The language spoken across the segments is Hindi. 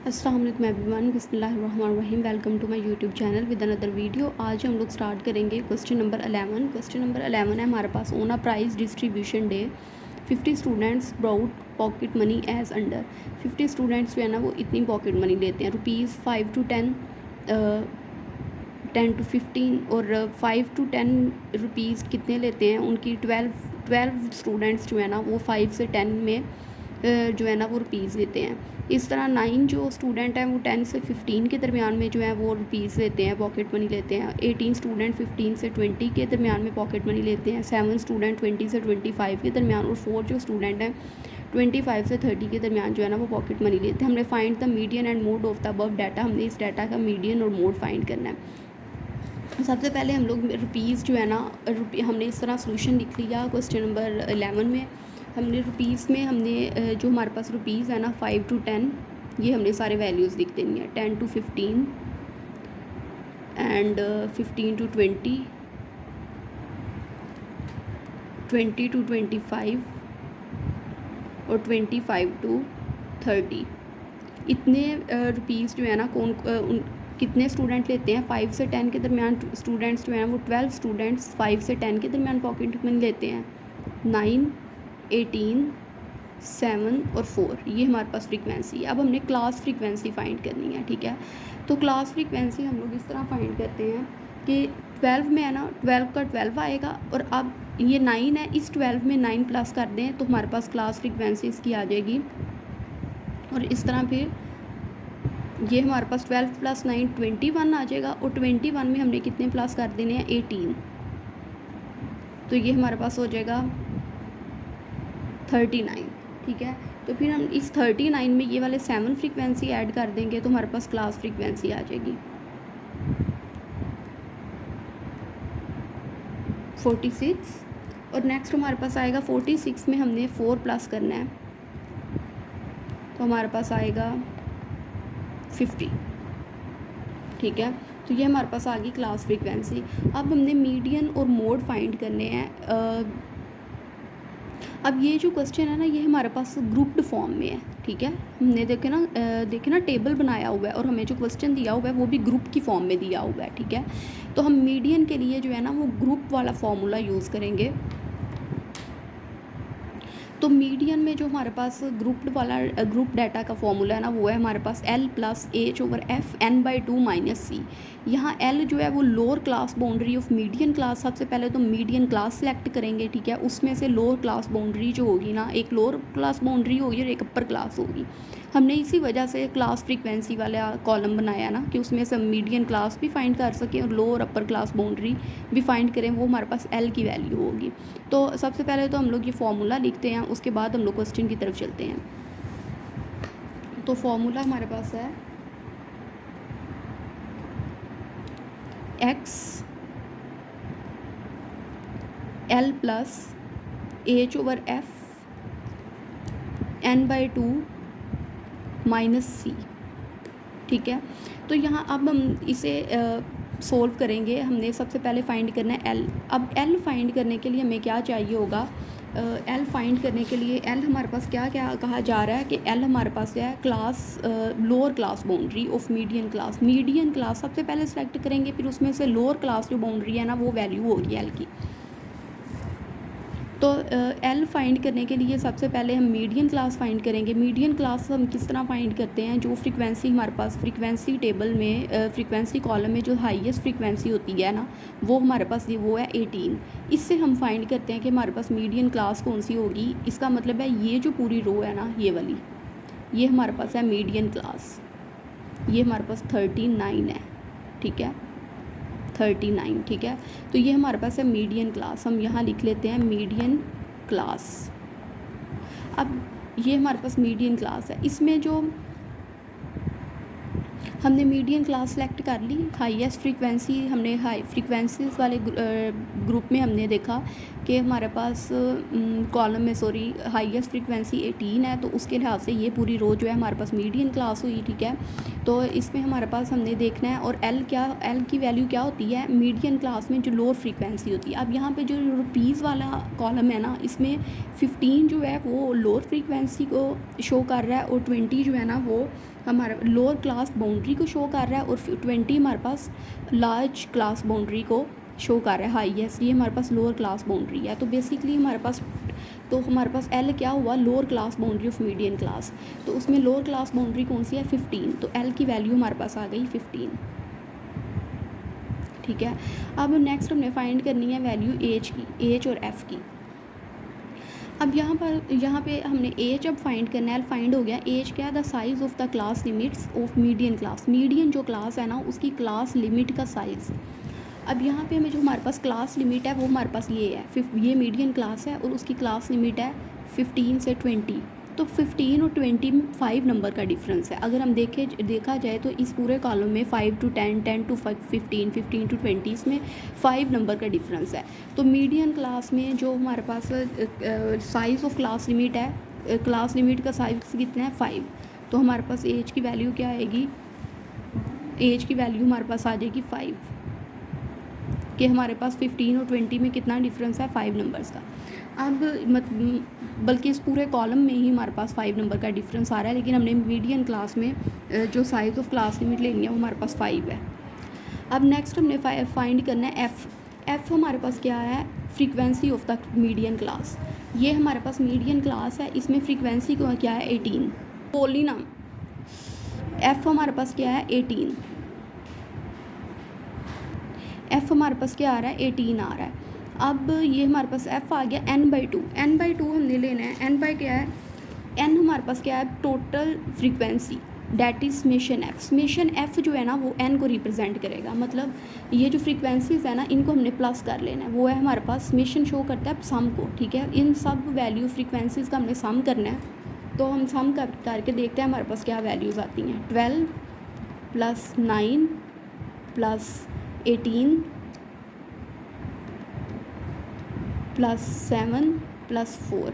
अस्सलाम वालेकुम एवरीवन, बिस्मिल्लाहिर्रहमानिर्रहीम। Welcome to my YouTube channel with another video. आज हम लोग स्टार्ट करेंगे क्वेश्चन नंबर 11। क्वेश्चन नंबर 11 है हमारे पास। On a prize distribution day 50 students brought pocket money as under. 50 students जो है ना वो इतनी पॉकेट मनी लेते हैं, रुपीज़ 5 to 10, 10 to 15 और 5 to 10 रुपीज़ कितने लेते हैं उनकी 12 स्टूडेंट्स जो है ना वो 5 से 10 में जो है ना वो रुपीज़ लेते हैं। इस तरह 9 जो स्टूडेंट हैं वो 10 से 15 के दरमियान में जो है वो रुपीज़ लेते हैं, पॉकेट मनी लेते हैं। 18 स्टूडेंट 15 से 20 के दरमियान में पॉकेट मनी लेते हैं। 7 स्टूडेंट 20 से 25 के दरमियान, और 4 जो स्टूडेंट हैं 25 से 30 के दरमियान जो है ना वो पॉकेट मनी लेते हैं। हमने find the median and mode of the above data, हमने इस डाटा का मीडियन और मोड फाइंड करना है। सबसे पहले हम लोग रुपीज़ जो है ना हमने इस तरह सोल्यूशन लिख लिया। क्वेश्चन नंबर 11 में हमने रुपीज़ में हमने जो हमारे पास रुपीज़ है ना 5 to 10, ये हमने सारे वैल्यूज़ लिख देनी है। 10 to 15 एंड 15 to 20, 20 to 25 और 25 to 30। इतने रुपीज़ जो है ना कितने स्टूडेंट लेते हैं? 5 से 10 के दरमियान स्टूडेंट्स जो हैं वो 12 स्टूडेंट्स 5 से 10 के दरमियान पॉकेट मनी लेते हैं। 9, 18, 7 और 4, ये हमारे पास फ्रीक्वेंसी है। अब हमने क्लास फ्रीक्वेंसी फाइंड करनी है, ठीक है। तो क्लास फ्रीक्वेंसी हम लोग इस तरह फाइंड करते हैं कि 12 में है ना 12 का 12 आएगा, और अब ये 9 है, इस 12 में 9 प्लस कर दें तो हमारे पास क्लास फ्रीक्वेंसी इसकी आ जाएगी। और इस तरह फिर ये हमारे पास 12 + 9 21 आ जाएगा, और 21 में हमने कितने प्लस कर देने हैं? 18, तो ये हमारे पास हो जाएगा 39, ठीक है। तो फिर हम इस 39 में ये वाले 7 फ्रीक्वेंसी ऐड कर देंगे तो हमारे पास क्लास फ्रीक्वेंसी आ जाएगी 46। और नेक्स्ट हमारे पास आएगा 46 में हमने 4 प्लस करना है तो हमारे पास आएगा 50, ठीक है। तो ये हमारे पास आ गई क्लास फ्रीक्वेंसी। अब हमने मीडियन और मोड फाइंड करने हैं। अब ये जो क्वेश्चन है ना ये हमारे पास ग्रुप्ड फॉर्म में है, ठीक है। हमने देखे ना टेबल बनाया हुआ है, और हमें जो क्वेश्चन दिया हुआ है वो भी ग्रुप की फॉर्म में दिया हुआ है, ठीक है। तो हम मीडियन के लिए जो है ना वो ग्रुप वाला फॉर्मूला यूज़ करेंगे। तो मीडियन में जो हमारे पास ग्रुप डाटा का फॉर्मूला है ना वो है हमारे पास L + H/F n/2 - C। यहाँ L जो है वो lower class boundary of median class. सबसे पहले तो मीडियन क्लास सेलेक्ट करेंगे, ठीक है। उसमें से लोअर क्लास बाउंड्री जो होगी ना, एक लोअर क्लास बाउंड्री होगी और एक अपर क्लास होगी। हमने इसी वजह से क्लास फ्रीक्वेंसी वाला कॉलम बनाया ना कि उसमें से मीडियन क्लास भी फाइंड कर सकें और लोअर अपर क्लास बाउंड्री भी फाइंड करें। वो हमारे पास L की वैल्यू होगी। तो सबसे पहले तो हम लोग ये फार्मूला लिखते हैं, उसके बाद हम लोग क्वेश्चन की तरफ चलते हैं। तो फार्मूला हमारे पास है x L + H/F n/2 - C, ठीक है। तो यहाँ अब हम इसे सोल्व करेंगे। हमने सबसे पहले फाइंड करना है L। अब L फाइंड करने के लिए हमें क्या चाहिए होगा? L फाइंड करने के लिए L हमारे पास क्या क्या कहा जा रहा है कि L हमारे पास है class lower class boundary of median class. Median class सबसे पहले सेलेक्ट करेंगे, फिर उसमें से लोअर क्लास जो बाउंड्री है ना वो वैल्यू होगी L की। तो L फाइंड करने के लिए सबसे पहले हम मीडियन क्लास फाइंड करेंगे। मीडियन क्लास हम किस तरह फाइंड करते हैं? जो फ्रीक्वेंसी हमारे पास फ्रीक्वेंसी टेबल में फ्रीक्वेंसी कॉलम में जो हाईएस्ट फ्रीक्वेंसी होती है ना वो हमारे पास वो है 18। इससे हम फाइंड करते हैं कि हमारे पास मीडियन क्लास कौन सी होगी। इसका मतलब है ये जो पूरी रो है ना ये वाली, ये हमारे पास है मीडियन क्लास। ये हमारे पास 39 है, ठीक है, 39, ठीक है। तो ये हमारे पास है मीडियन क्लास। हम यहाँ लिख लेते हैं मीडियन क्लास। अब ये हमारे पास मीडियन क्लास है। इसमें जो हमने मीडियन क्लास सेलेक्ट कर ली, हाईएस्ट फ्रीक्वेंसी हमने हाई फ्रीक्वेंसीज वाले ग्रुप में हमने देखा कि हमारे पास कॉलम में हाईएस्ट फ्रीक्वेंसी 18 है, तो उसके लिहाज से ये पूरी रो जो है हमारे पास मीडियन क्लास हुई, ठीक है। तो इसमें हमारे पास हमने देखना है, और एल की वैल्यू क्या होती है मीडियन क्लास में, जो लोअर फ्रीक्वेंसी होती है। अब यहाँ पे जो रुपीज़ वाला कॉलम है ना, इसमें 15 जो है वो लोअर फ्रीक्वेंसी को शो कर रहा है, और 20 जो है ना वो हमारा लोअर क्लास बाउंड्री को शो कर रहा है, और 20 हमारे पास लार्ज क्लास बाउंड्री को शो कर रहा है, हाईएस्ट। ये हमारे पास लोअर क्लास बाउंड्री है। तो बेसिकली हमारे पास एल क्या हुआ, lower class boundary of median class. तो उसमें लोअर क्लास बाउंड्री कौन सी है, 15। तो एल की वैल्यू हमारे पास आ गई 15, ठीक है। अब नेक्स्ट हमने फाइंड करनी है वैल्यू एज की, एज और एफ़ की। अब यहाँ पे हमने एज अब फाइंड करना है। फाइंड हो गया एज क्या है, the size of the class limits of median class. Median जो क्लास है ना उसकी क्लास लिमिट का साइज़। अब यहाँ पे हमें जो हमारे पास क्लास लिमिट है वो हमारे पास ये है, ये मीडियन क्लास है और उसकी क्लास लिमिट है 15 से 20। तो 15 और 20 में 5 नंबर का डिफरेंस है। अगर हम देखा जाए तो इस पूरे कॉलम में 5 to 10, 10 to 15, 15 to 20, इसमें 5 नंबर का डिफरेंस है। तो मीडियन क्लास में जो हमारे पास साइज़ ऑफ क्लास लिमिट है, क्लास लिमिट का साइज़ कितना है 5। तो हमारे पास एज की वैल्यू क्या आएगी, एज की वैल्यू हमारे पास आ जाएगी 5, कि हमारे पास 15 और 20 में कितना डिफरेंस है, 5 नंबर्स का। अब बल्कि इस पूरे कॉलम में ही हमारे पास 5 नंबर का डिफरेंस आ रहा है, लेकिन हमने मीडियन क्लास में जो साइज़ ऑफ क्लास लिमिट लेनी है वो हमारे पास 5 है। अब नेक्स्ट हमने फाइंड करना है एफ़ हमारे पास क्या है, frequency of the median class. ये हमारे पास मीडियन क्लास है, इसमें फ्रीक्वेंसी को क्या है 18। बोली ना, एफ़ हमारे पास क्या है 18, एफ़ हमारे पास क्या आ रहा है 18 आ रहा है। अब ये हमारे पास एफ़ आ गया n/2। n/2 हमने लेना है, n बाई क्या है, n हमारे पास क्या है total frequency, that is summation F. Summation F जो है ना वो n को रिप्रेजेंट करेगा, मतलब ये जो फ्रीक्वेंसीज़ है ना इनको हमने प्लस कर लेना है। वो है हमारे पास समेशन शो करता है सम को, ठीक है। इन सब वैल्यू फ्रीक्वेंसीज़ का हमने सम करना है। तो हम सम करके देखते हैं हमारे पास क्या वैल्यूज़ आती हैं। 12 + 9 + 18 + 7 + 4।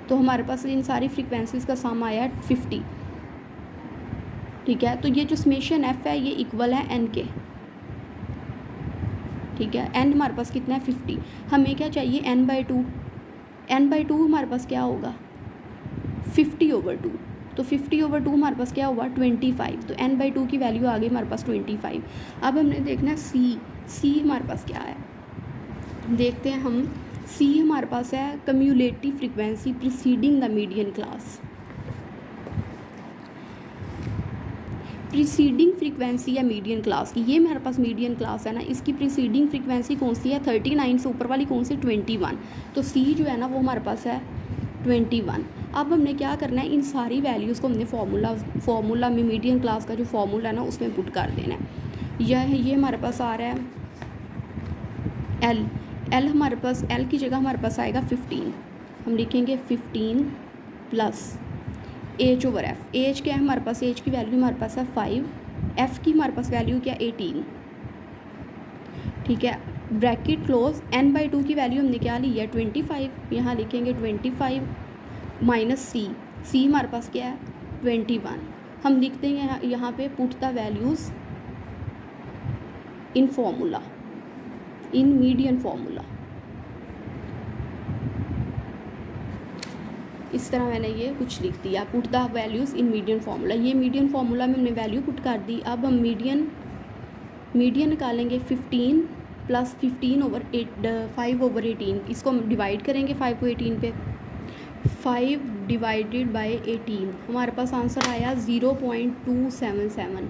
तो हमारे पास इन सारी फ्रीक्वेंसीज़ का सम आया 50, ठीक है। तो ये जो समेशन एफ़ है ये इक्वल है n के, ठीक है। n हमारे पास कितना है 50, हमें क्या चाहिए n/2। n/2 हमारे पास क्या होगा 50/2। तो 50/2 हमारे पास क्या हुआ 25। तो n/2 की वैल्यू आ गई हमारे पास 25। अब हमने देखना है सी हमारे पास क्या है, देखते हैं हम। सी हमारे पास है cumulative frequency preceding the median class. Preceding frequency या मीडियन क्लास की, ये हमारे पास मीडियन क्लास है ना, इसकी प्रीसीडिंग फ्रीक्वेंसी कौन सी है 39 से ऊपर वाली कौन सी 21। तो सी जो है ना वो हमारे पास है 21। अब हमने क्या करना है, इन सारी वैल्यूज़ को हमने फार्मूला में मीडियन क्लास का जो फार्मूला है ना उसमें पुट कर देना है। ये हमारे पास आ रहा है एल हमारे पास एल की जगह हमारे पास आएगा 15। हम लिखेंगे 15 + h/f। एज क्या है हमारे पास, एज की वैल्यू हमारे पास है 5, एफ़ की हमारे पास वैल्यू क्या 18, ठीक है। ब्रैकेट क्लोज, n/2 की वैल्यू हमने क्या ली है 25, यहाँ लिखेंगे 25 - सी हमारे पास क्या है 21। हम लिखते हैं यहाँ पे put the values in formula, in median formula. इस तरह मैंने ये कुछ लिख दिया, put the values in median formula. ये मीडियन फार्मूला में हमने वैल्यू पुट कर दी। अब हम मीडियन निकालेंगे 15 + 5/18। इसको हम डिवाइड करेंगे 5 को 18 पे, 5 / 18 हमारे पास आंसर आया 0.277,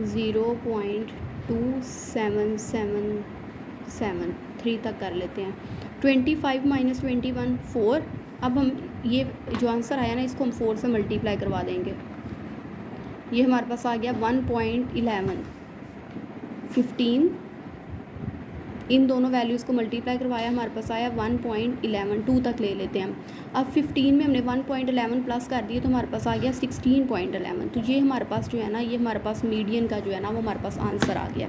0.2777 3 तक कर लेते हैं। 25 - 21 4। अब हम ये जो आंसर आया ना इसको हम 4 से मल्टीप्लाई करवा देंगे। ये हमारे पास आ गया 1.11। 15 इन दोनों वैल्यूज़ को मल्टीप्लाई करवाया, हमारे पास आया 1.11। 2 तक ले लेते हैं हम। अब 15 में हमने 1.11 प्लस कर दिए तो हमारे पास आ गया 16.11। तो ये हमारे पास जो है ना, ये हमारे पास मीडियन का जो है ना वो हमारे पास आंसर आ गया।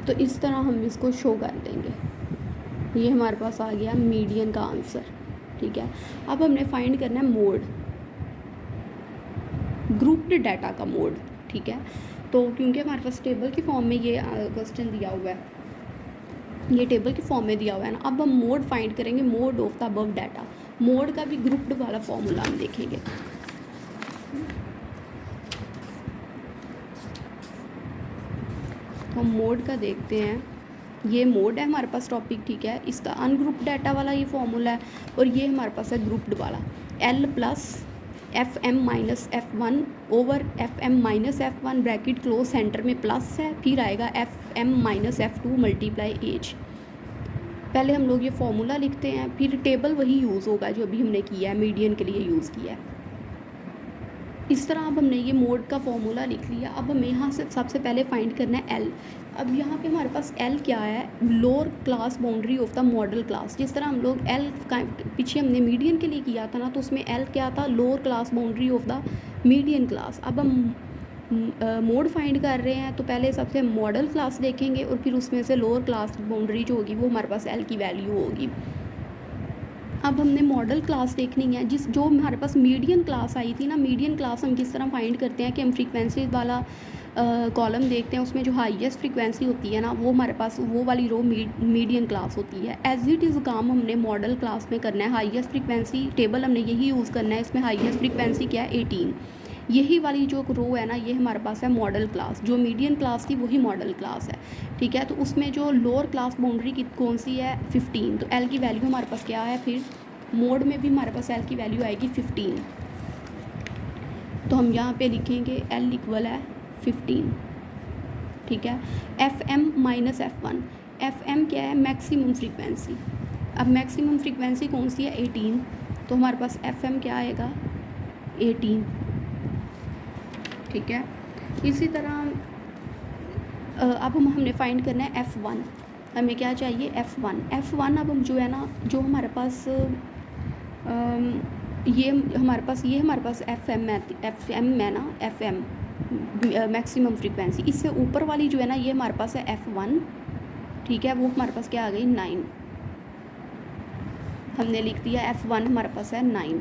तो इस तरह हम इसको शो कर देंगे। ये हमारे पास आ गया मीडियन का आंसर, ठीक है। अब हमने फाइंड करना है मोड, ग्रुप्ड डाटा का मोड, ठीक है। तो क्योंकि हमारे पास टेबल की फॉर्म में ये क्वेश्चन दिया हुआ है, ये टेबल की फॉर्म में दिया हुआ है ना, अब हम मोड फाइंड करेंगे, mode of the above data. Mode का भी ग्रुप्ड वाला फॉर्मूला हम देखेंगे। तो हम मोड का देखते हैं, ये मोड है हमारे पास टॉपिक, ठीक है। इसका अनग्रुप्ड डाटा वाला ये फॉर्मूला है, और ये हमारे पास है ग्रुप्ड वाला, L plus F M minus F one over F M minus F one bracket close, centre में प्लस है, फिर आएगा F M minus F two multiply H. पहले हम लोग ये फॉर्मूला लिखते हैं, फिर टेबल वही यूज़ होगा जो अभी हमने किया है, मीडियन के लिए यूज़ किया है। इस तरह अब हमने ये मोड का फॉर्मूला लिख लिया। अब हमें यहाँ से सबसे पहले फाइंड करना है एल। अब यहाँ पे हमारे पास एल क्या है, lower class boundary of the model class. जिस तरह हम लोग एल का पीछे हमने मीडियन के लिए किया था ना, तो उसमें एल क्या था, lower class boundary of the median class. अब हम मोड फाइंड कर रहे हैं, तो पहले सबसे मॉडल क्लास देखेंगे और फिर उसमें से लोअर क्लास बाउंड्री जो होगी वो हमारे पास एल की वैल्यू होगी। अब हमने मॉडल क्लास देखनी है, जो हमारे पास मीडियन क्लास आई थी ना, मीडियन क्लास हम किस तरह फाइंड करते हैं कि हम फ्रीक्वेंसी वाला कॉलम देखते हैं, उसमें जो हाईएस्ट फ्रीक्वेंसी होती है ना, वो हमारे पास वो वाली रो मीडियन क्लास होती है। एज इट इज़ काम हमने मॉडल क्लास में करना है। हाईएस्ट फ्रीक्वेंसी टेबल हमने यही यूज़ करना है, इसमें हाईएस्ट फ्रीक्वेंसी क्या है 18। यही वाली जो रो है ना, ये हमारे पास है मॉडल क्लास। जो मीडियन क्लास थी वही मॉडल क्लास है, ठीक है। तो उसमें जो लोअर क्लास बाउंड्री की कौन सी है, 15। तो एल की वैल्यू हमारे पास क्या है, फिर मोड में भी हमारे पास एल की वैल्यू आएगी 15। तो हम यहाँ पे लिखेंगे एल इक्वल है 15, ठीक है। F M minus F one, F M क्या है, मैक्सिमम फ्रीक्वेंसी। अब मैक्सिमम फ्रीक्वेंसी कौन सी है, 18। तो हमारे पास एफ एम क्या आएगा, 18, ठीक है। इसी तरह अब हमने फाइंड करना है F1। हमें क्या चाहिए, F1। अब हम जो है ना, जो हमारे पास ये हमारे पास FM है ना, FM मैक्सिमम फ्रीक्वेंसी। इससे ऊपर वाली जो है ना, ये हमारे पास है F1, ठीक है। वो हमारे पास क्या आ गई, 9। हमने लिख दिया F1 हमारे पास है 9,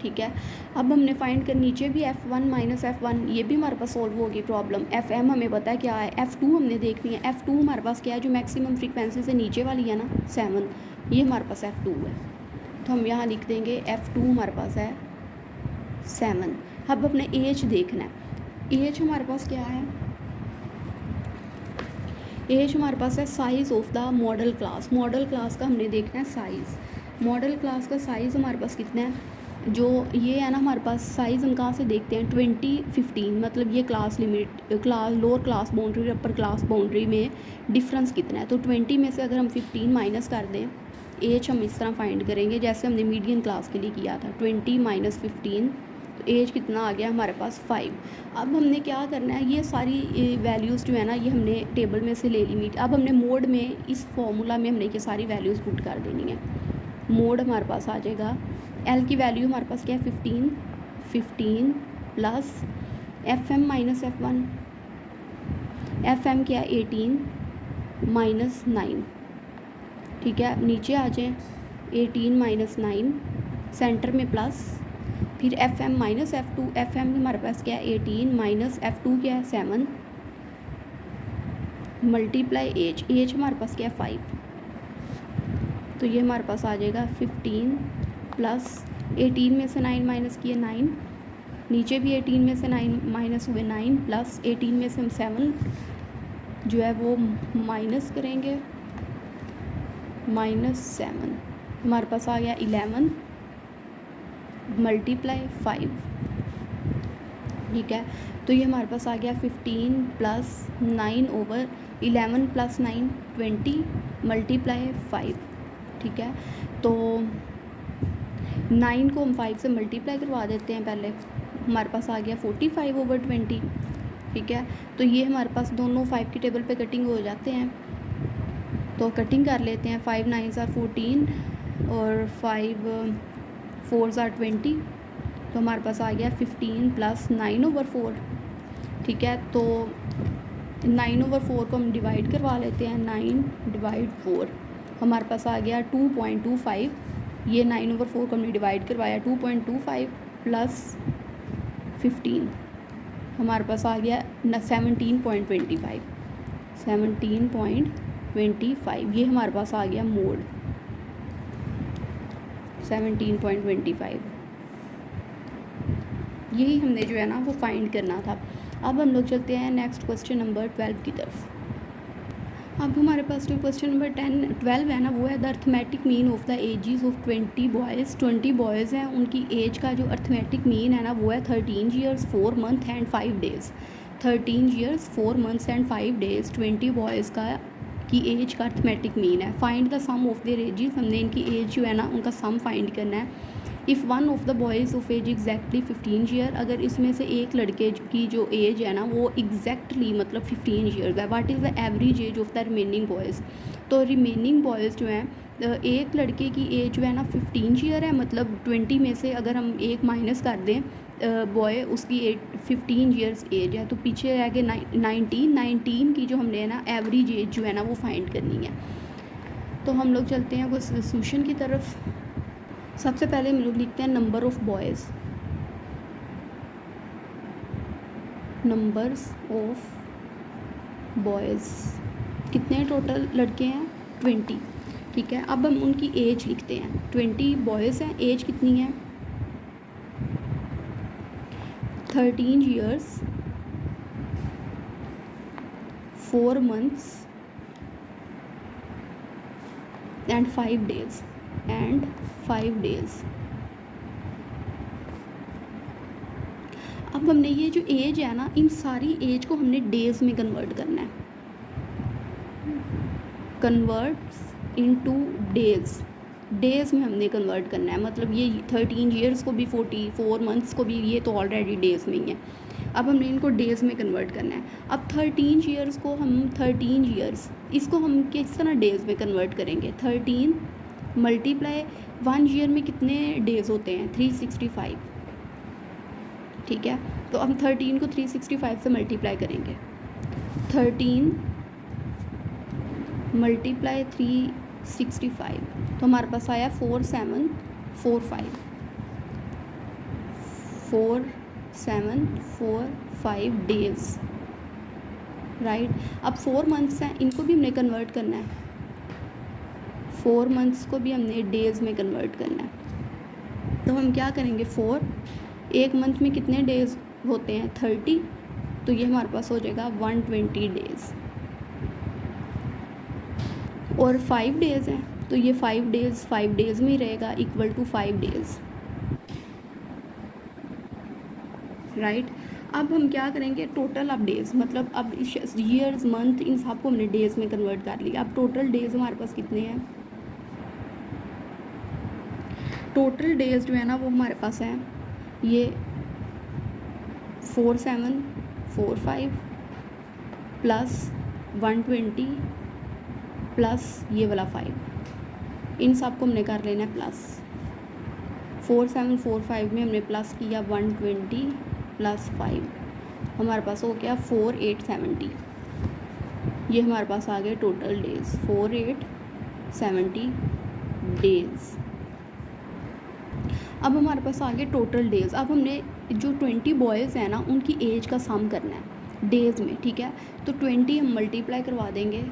ठीक है। अब हमने फाइंड कर, नीचे भी F1 माइनस F1, ये भी हमारे पास सॉल्व होगी प्रॉब्लम। FM हमें पता है क्या है, F2 हमने देखनी है। F2 हमारे पास क्या है, जो मैक्सिमम फ्रीक्वेंसी से नीचे वाली है ना, 7, ये हमारे पास F2 है। तो हम यहाँ लिख देंगे F2 हमारे पास है 7। अब अपने एज देखना है। एज हमारे पास क्या है, एज हमारे पास है size of the model class. Model class का हमने देखना है साइज़। मॉडल क्लास का साइज़ हमारे पास कितना है, जो ये है ना हमारे पास साइज़ हम कहाँ से देखते हैं, 20 15। मतलब ये class limit, class lower class boundary और अपर क्लास बाउंड्री में डिफरेंस कितना है। तो 20 में से अगर हम 15 माइनस कर दें, एज हम इस तरह फाइंड करेंगे जैसे हमने मीडियन क्लास के लिए किया था, 20 माइनस 15, तो एज कितना आ गया हमारे पास 5। अब हमने क्या करना है, ये सारी वैल्यूज़ जो है ना, ये हमने टेबल में से ले ली। अब हमने मोड में, इस फॉर्मूला में हमने ये सारी वैल्यूज़ पुट कर देनी है। मोड हमारे पास आ जाएगा, एल की वैल्यू हमारे पास क्या है, 15 plus F M minus F one, F M क्या है 18 माइनस 9, ठीक है। नीचे आ जाए 18 माइनस 9, सेंटर में प्लस, फिर F M minus F two. F M हमारे पास क्या है 18 माइनस एफ टू क्या है 7, मल्टीप्लाई एज। एज हमारे पास क्या है 5। तो ये हमारे पास आ जाएगा 15 प्लस 18 में से 9 माइनस किए 9, नीचे भी 18 में से 9 माइनस हुए 9, प्लस 18 में से हम 7 जो है वो माइनस करेंगे, -7। हमारे पास आ गया 11 मल्टीप्लाई 5, ठीक है। तो ये हमारे पास आ गया 15 प्लस 9 ओवर 11 प्लस 9 20 मल्टीप्लाई 5, ठीक है। तो 9 को हम 5 से मल्टीप्लाई करवा देते हैं पहले, हमारे पास आ गया 45 ओवर 20, ठीक है। तो ये हमारे पास दोनों 5 की टेबल पे कटिंग हो जाते हैं, तो कटिंग कर लेते हैं। 5 9s are 14 और 5 4s are 20, तो हमारे पास आ गया 15 प्लस 9 ओवर 4, ठीक है। तो 9/4 को हम डिवाइड करवा लेते हैं, 9/4 हमारे पास आ गया 2.25। ये 9/4 को हमने डिवाइड करवाया, 2.25 प्लस 15 हमारे पास आ गया 17.25। 17.25 ये हमारे पास आ गया मोड 17.25। यही हमने जो है ना वो फाइंड करना था। अब हम लोग चलते हैं नेक्स्ट क्वेश्चन नंबर 12 की तरफ। अब हमारे पास जो क्वेश्चन नंबर 12 है ना वो है the arithmetic mean of the ages of 20 boys. 20 boys हैं, उनकी एज का जो अर्थमेटिक मीन है ना वो है 13 years 4 month and 5 days. 13 years 4 months and 5 days 20 boys का की एज का अर्थमेटिक मीन है। Find the sum of their ages, हमने इनकी एज जो है ना उनका सम फाइंड करना है। If one of the boys of age exactly 15 year, अगर इसमें से एक लड़के की जो एज है ना वो एग्जैक्टली मतलब 15 ईयर्स है, what is the average age of the remaining boys. तो रिमेनिंग बॉयज़ जो हैं, एक लड़के की एज जो है ना 15 ईयर है, मतलब 20 में से अगर हम एक माइनस कर दें बॉय, उसकी एज 15 ईयर्स एज है, तो पीछे रह के 19 की जो हमने ना एवरेज एज जो है ना वो फाइंड करनी है। तो हम लोग चलते हैं कुछ सॉल्यूशन की तरफ। सबसे पहले हम लोग लिखते हैं number of boys, numbers of boys कितने टोटल लड़के हैं 20, ठीक है। अब हम उनकी एज लिखते हैं। 20 बॉयज़ हैं, एज कितनी है 13 ईयर्स 4 मंथ्स एंड 5 डेज़ अब हमने ये जो एज है ना, इन सारी एज को हमने डेज़ में कन्वर्ट करना है। कन्वर्ट्स इनटू डेज़ में हमने कन्वर्ट करना है। मतलब ये 13 ईयर्स को भी 44 मंथ्स को भी, ये तो ऑलरेडी डेज़ में ही है। अब हमने इनको डेज़ में कन्वर्ट करना है। अब 13 ईयर्स को हम 13 ईयर्स इसको हम किस तरह डेज़ में कन्वर्ट करेंगे। 13 मल्टीप्लाई 1 ईयर में कितने डेज़ होते हैं 365, ठीक है। तो हम 13 को 365 से मल्टीप्लाई करेंगे। 13 मल्टीप्लाई 365 तो हमारे पास आया 4745 डेज़, राइट। अब 4 मंथ्स हैं, इनको भी हमने कन्वर्ट करना है। 4 मंथ्स को भी हमने डेज़ में कन्वर्ट करना है। तो हम क्या करेंगे, 4 एक मंथ में कितने डेज़ होते हैं 30, तो ये हमारे पास हो जाएगा 120 डेज़। और 5 डेज़ हैं, तो ये 5 डेज़ में ही रहेगा, इक्वल टू 5 डेज़, राइट। अब हम क्या करेंगे, टोटल अब डेज़, मतलब अब ईयर्स मंथ इन सब को हमने डेज़ में कन्वर्ट कर लिया। अब टोटल डेज़ हमारे पास कितने हैं, टोटल डेज़ जो है ना वो हमारे पास है ये 4745 प्लस 120 प्लस ये वाला 5, इन सब को हमने कर लेना है प्लस। 4745 में हमने प्लस किया 120 प्लस 5, हमारे पास हो गया 4870। ये हमारे पास आ गए टोटल डेज़ 4870 डेज़। अब हमारे पास आ गए टोटल डेज़। अब हमने जो 20 बॉयज़ हैं ना उनकी एज का सम करना है डेज़ में, ठीक है। तो 20 हम मल्टीप्लाई करवा देंगे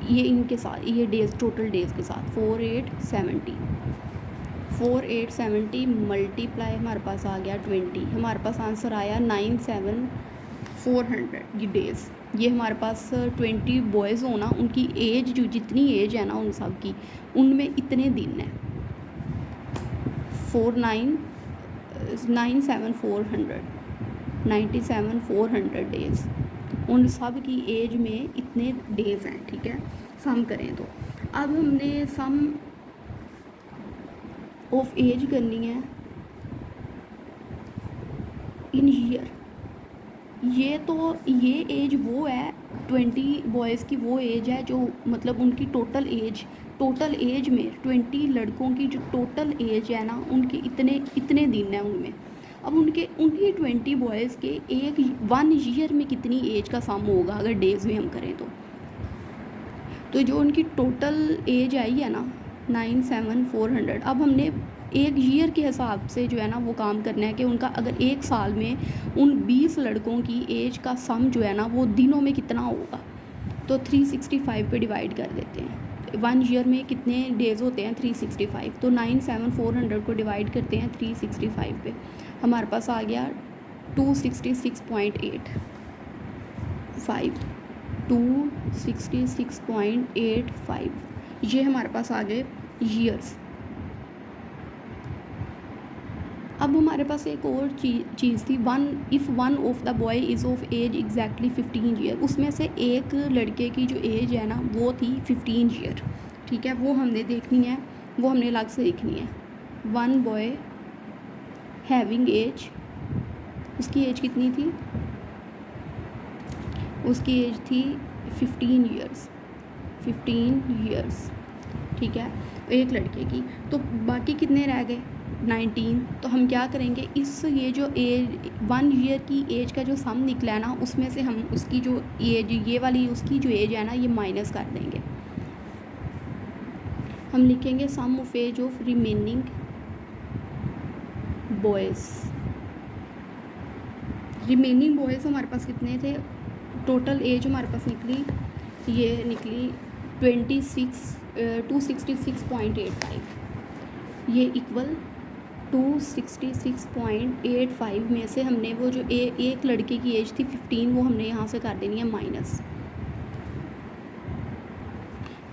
ये इनके साथ, ये डेज़ टोटल डेज़ के साथ 4870 मल्टीप्लाई हमारे पास आ गया 20, हमारे पास आंसर आया 97400 ये डेज़। ये हमारे पास 20 बॉयज़ हो ना, उनकी एज जो जितनी एज है ना उन सब की, उनमें इतने दिन है 97,400 डेज़, उन सब की एज में इतने डेज़ हैं, ठीक है। सम करें तो अब हमने सम ऑफ एज करनी है इन ईयर। ये एज वो है 20 बॉयज़ की, वो एज है जो मतलब उनकी टोटल एज में 20 लड़कों की जो टोटल एज है ना उनके इतने दिन है उनमें। अब उनके उन्हीं 20 बॉयज़ के एक 1 ईयर में कितनी एज का सम होगा अगर डेज़ में हम करें तो जो उनकी टोटल एज आई है ना 97400। अब हमने एक ईयर के हिसाब से जो है ना वो काम करना है कि उनका अगर एक साल में उन 20 लड़कों की एज का सम जो है ना वो दिनों में कितना होगा। तो 365 पे डिवाइड कर देते हैं। 1 ईयर में कितने डेज़ होते हैं 365, तो 97400 को डिवाइड करते हैं 365 पे, हमारे पास आ गया 266.85 266.85। ये हमारे पास आ गए ईयर्स। अब हमारे पास एक और चीज़ थी, if one of the boy is of age exactly 15 year. उसमें से एक लड़के की जो एज है ना वो थी 15 ईयर। ठीक है, वो हमने देखनी है, वो हमने अलग से देखनी है। वन बॉय हैविंग एज, उसकी एज कितनी थी, उसकी एज थी 15 ईयर्स। ठीक है, एक लड़के की। तो बाकी कितने रह गए 19। तो हम क्या करेंगे, इस ये जो एज 1 ईयर की एज का जो सम निकला है ना उसमें से हम उसकी जो एज ये वाली उसकी जो एज है ना ये माइनस कर देंगे। हम लिखेंगे sum of ages of remaining boys. Remaining boys हमारे पास कितने थे, टोटल एज हमारे पास निकली 266.85। ये इक्वल 266.85 में से हमने वो जो एक लड़के की एज थी 15 वो हमने यहाँ से कर देनी है माइनस।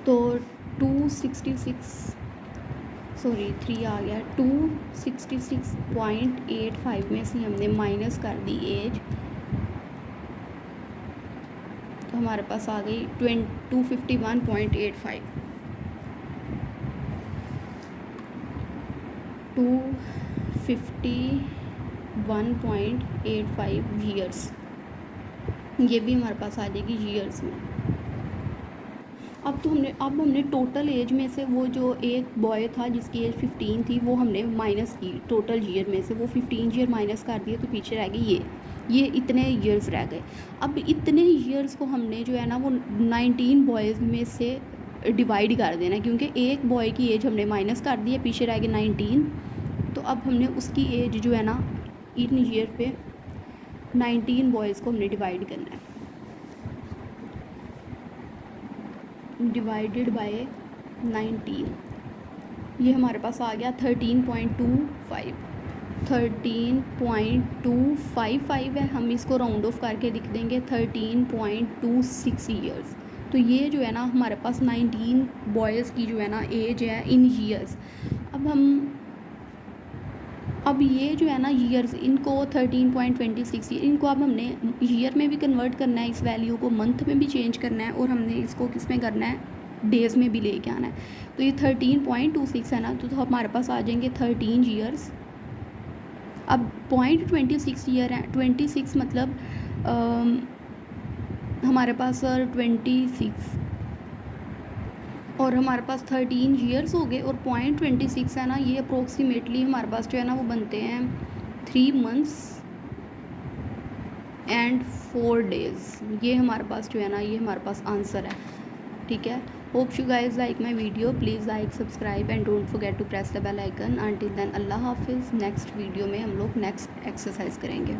तो 3 आ गया। 266.85 में से हमने माइनस कर दी एज, तो हमारे पास आ गई 251.85। 251.85 ईयर्स, ये भी हमारे पास आ जाएगी ईयर्स में। अब हमने टोटल एज में से वो जो एक बॉय था जिसकी एज 15 थी वो हमने माइनस की, टोटल ईयर में से वो 15 ईयर माइनस कर दिए, तो पीछे रह गई ये इतने ईयर्स रह गए। अब इतने ईयर्स को हमने जो है ना वो 19 बॉयज़ में से डिवाइड कर देना, क्योंकि एक बॉय की एज हमने माइनस कर दी है, पीछे रह गए 19। तो अब हमने उसकी एज जो है ना इन ईयर पे 19 बॉयज़ को हमने डिवाइड करना है। डिवाइडेड बाय 19, ये हमारे पास आ गया 13.25 है। हम इसको राउंड ऑफ करके लिख देंगे 13.26 ईयर्स। तो ये जो है ना हमारे पास 19 बॉयज़ की जो है ना एज है इन ईयर्स। अब ये जो है ना ईयर्स, इनको 13.26 इनको अब हमने ईयर में भी कन्वर्ट करना है, इस वैल्यू को मंथ में भी चेंज करना है, और हमने इसको किस में करना है, डेज़ में भी लेके आना है। तो ये 13.26 है ना, तो हमारे पास आ जाएंगे 13 ईयर्स। अब 0.26 ईयर है, 26 मतलब हमारे पास 26 और हमारे पास 13 ईयर्स हो गए, और 0.26 है ना ये अप्रोक्सीमेटली हमारे पास जो है ना वो बनते हैं 3 मंथ्स एंड 4 डेज़। ये हमारे पास जो है ना ये हमारे पास आंसर है। ठीक है, hope you guys like my video, please like subscribe and don't forget to press the bell icon. Until then अल्लाह हाफिज़। नेक्स्ट वीडियो में हम लोग नेक्स्ट एक्सरसाइज करेंगे।